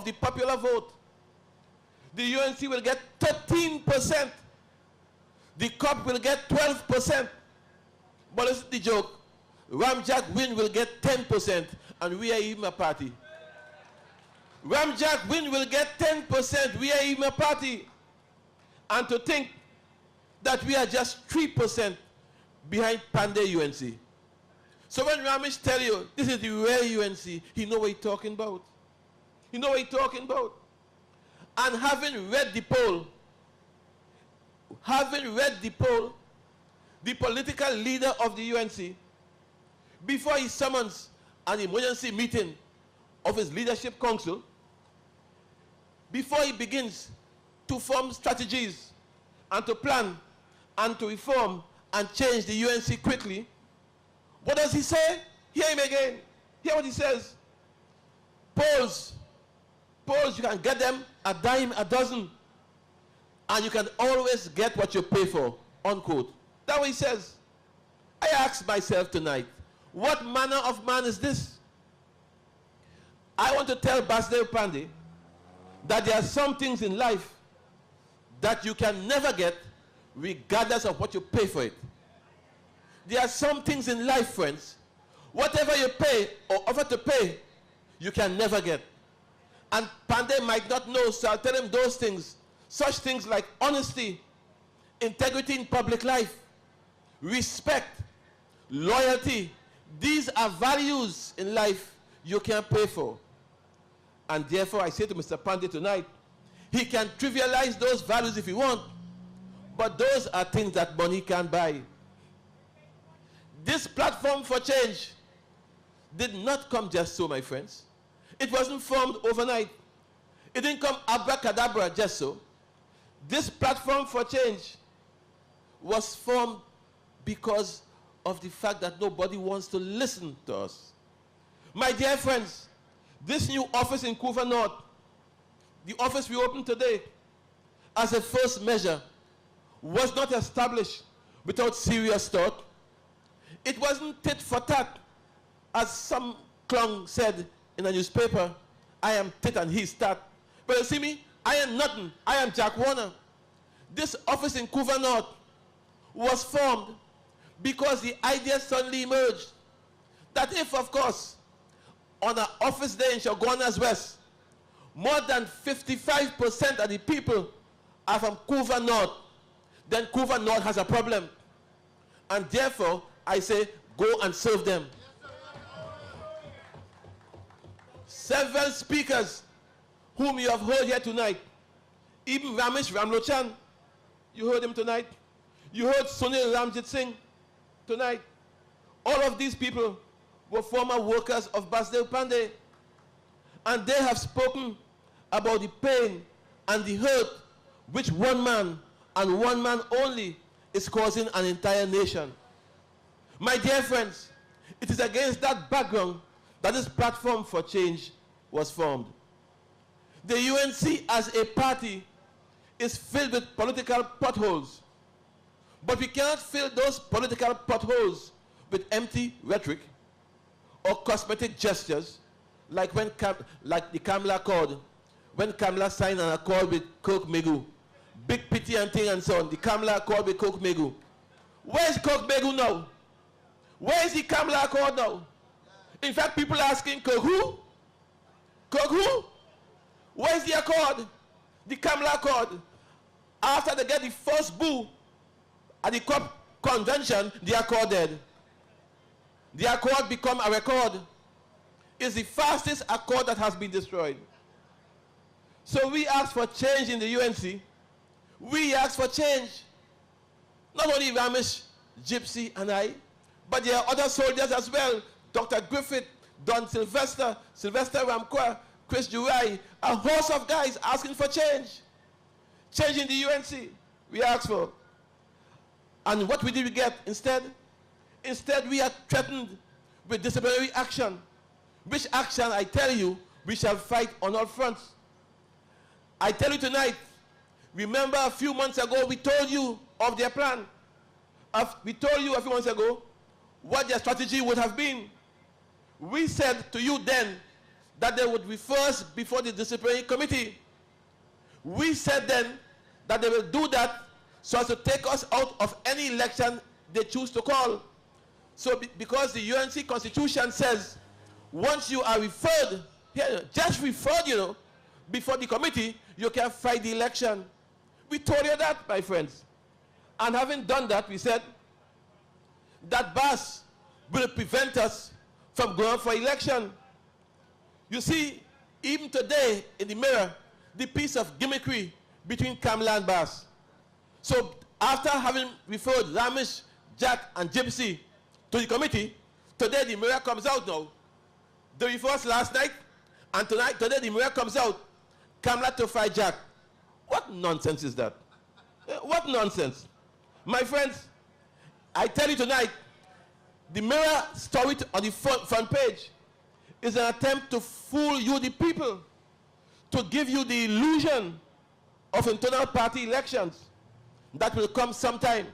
of the popular vote. The UNC will get 13%. The COP will get 12%. But listen to the joke. Ramjack Win will get 10%, and we are even a party. Ramjack Win will get 10%, we are even a party. And to think that we are just 3% behind Pandey UNC. So when Ramesh tell you, this is the real UNC, he know what he's talking about. He know what he's talking about. And having read the poll, the political leader of the UNC, before he summons an emergency meeting of his leadership council, before he begins to form strategies and to plan and to reform and change the UNC quickly, what does he say? Hear him again. Hear what he says. Polls, you can get them a dime a dozen, and you can always get what you pay for, unquote. That's what he says. I ask myself tonight, what manner of man is this? I want to tell Basdeo Pandey that there are some things in life that you can never get regardless of what you pay for it. There are some things in life, friends, whatever you pay or offer to pay, you can never get. And Pandey might not know, so I'll tell him those things. Such things like honesty, integrity in public life, respect, loyalty. These are values in life you can't pay for. And therefore, I say to Mr. Pandey tonight, he can trivialize those values if he wants, but those are things that money can't buy. This platform for change did not come just so, my friends. It wasn't formed overnight. It didn't come abracadabra just so. This platform for change was formed because of the fact that nobody wants to listen to us. My dear friends, this new office in Couva North, the office we opened today, as a first measure, was not established without serious thought. It wasn't tit for tat, as some clown said in a newspaper, I am tit and he's tat. But you see me, I am nothing, I am Jack Warner. This office in Couva North was formed because the idea suddenly emerged that if, of course, on an office day in Shoguana's West, more than 55% of the people are from Couva North, then Couva North has a problem. And therefore, I say, go and serve them. Several speakers whom you have heard here tonight, even Ramesh Ramlochan, you heard him tonight. You heard Sunil Ramjit Singh tonight. All of these people were former workers of Basdeo Pandey, and they have spoken about the pain and the hurt which one man and one man only is causing an entire nation. My dear friends, it is against that background that this platform for change was formed. The UNC as a party is filled with political potholes, but we cannot fill those political potholes with empty rhetoric or cosmetic gestures, like when the Kamala Accord, when Kamala signed an accord with Kirk Megu, big pity and thing and so on, the Kamala Accord with Kirk Megu. Where is Kirk Megu now? Where is the Kamala Accord now? In fact, people are asking, Kirk who? Kirk who? Where is the accord? The Kamala Accord. After they get the first boo at the COP convention, the accord dead. The accord become a record. It's the fastest accord that has been destroyed. So we ask for change in the UNC. We ask for change. Not only Ramesh, Gypsy, and I, but there are other soldiers as well. Dr. Griffith, Don Sylvester, Sylvester Ramkwa, Chris Jurai, a host of guys asking for change. Change in the UNC, we asked for. And what did we get instead? Instead, we are threatened with disciplinary action. Which action, I tell you, we shall fight on all fronts. I tell you tonight, remember a few months ago, we told you of their plan. We told you a few months ago what their strategy would have been. We said to you then that they would refer us before the disciplinary committee. We said then that they will do that so as to take us out of any election they choose to call. So because the UNC constitution says once you are referred, just referred, before the committee, you can fight the election. We told you that, my friends. And having done that, we said that BAS will prevent us from going for election. You see, even today in the mirror, the piece of gimmickry between Kamla and BAS. So after having referred Ramesh, Jack, and Gypsy to the committee, today the mirror comes out now. They referred us last night, and today the mirror comes out. Kamla to fight Jack. What nonsense is that? What nonsense? My friends, I tell you tonight, the mirror story on the front page is an attempt to fool you, the people, to give you the illusion of internal party elections that will come sometime.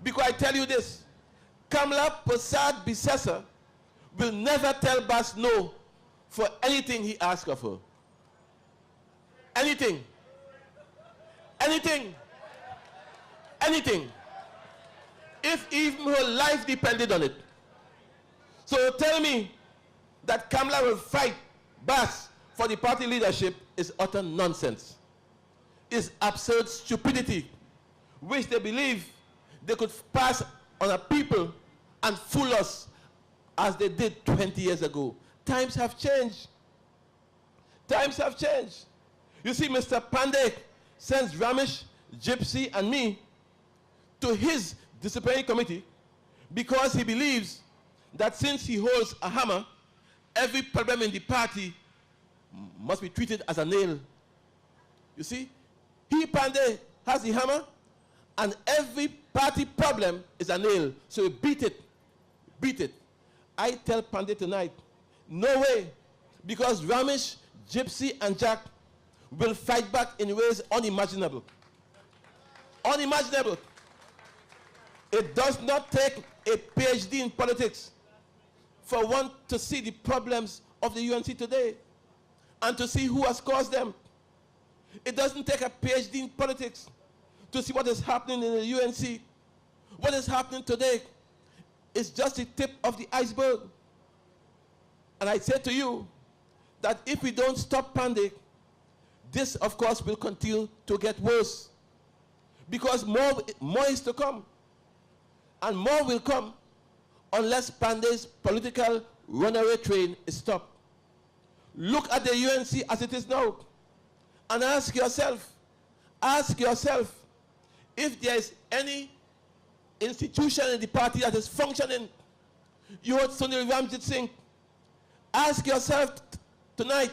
Because I tell you this, Kamla Prasad Bisesa will never tell BAS no for anything he asks of her. Anything. Anything. Anything. If even her life depended on it. So tell me that Kamla will fight BAS for the party leadership is utter nonsense. It's absurd stupidity, which they believe they could pass on a people and fool us as they did 20 years ago. Times have changed. Times have changed. You see, Mr. Pandey sends Ramesh, Gypsy, and me to his disciplinary committee because he believes that since he holds a hammer, every problem in the party must be treated as a nail. You see, he, Pandey, has the hammer, and every party problem is a nail. So you beat it. Beat it. I tell Pandey tonight, no way, because Ramesh, Gypsy, and Jack will fight back in ways unimaginable. Unimaginable. It does not take a PhD in politics for one to see the problems of the UNC today and to see who has caused them. It doesn't take a PhD in politics to see what is happening in the UNC. What is happening today is just the tip of the iceberg. And I say to you that if we don't stop Pandey, this, of course, will continue to get worse. Because more is to come. And more will come unless Pandey's political runaway train is stopped. Look at the UNC as it is now and ask yourself if there is any institution in the party that is functioning. You heard Sunil Ramjit Singh. Ask yourself tonight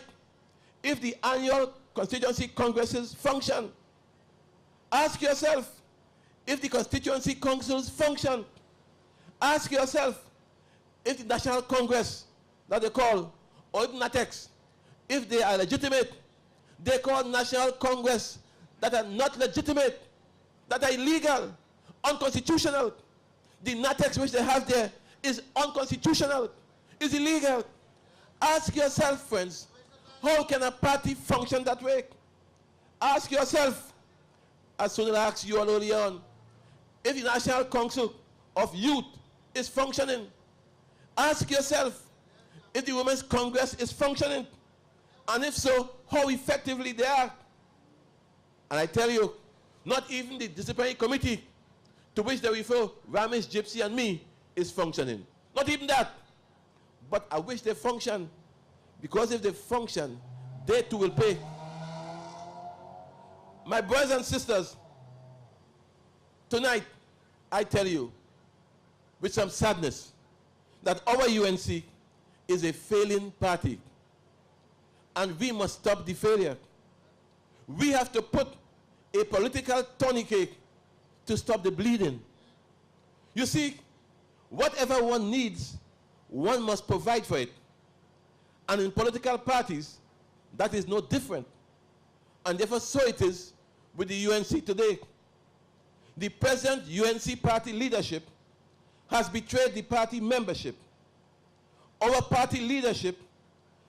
if the annual constituency congresses function. Ask yourself if the constituency councils function. Ask yourself if the National Congress that they call, or even NATEX, if they are legitimate. They call National Congress that are not legitimate, that are illegal, unconstitutional. The NATEX which they have there is unconstitutional, is illegal. Ask yourself, friends, how can a party function that way? Ask yourself, as Sunil asked you all earlier on, if the National Council of Youth is functioning. Ask yourself if the Women's Congress is functioning. And if so, how effectively they are. And I tell you, not even the disciplinary committee to which they refer Ramesh, Gypsy, and me is functioning. Not even that. But I wish they function, because if they function, they too will pay. My brothers and sisters, tonight, I tell you, with some sadness, that our UNC is a failing party. And we must stop the failure. We have to put a political tourniquet to stop the bleeding. You see, whatever one needs, one must provide for it. And in political parties, that is no different. And therefore, so it is with the UNC today. The present UNC party leadership has betrayed the party membership. Our party leadership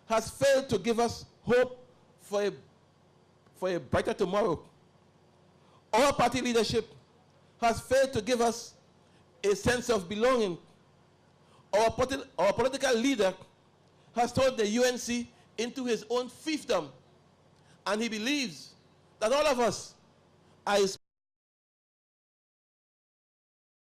has failed to give us hope for a brighter tomorrow. Our party leadership has failed to give us a sense of belonging. Our political leader has turned the UNC into his own fiefdom, and he believes that all of us are his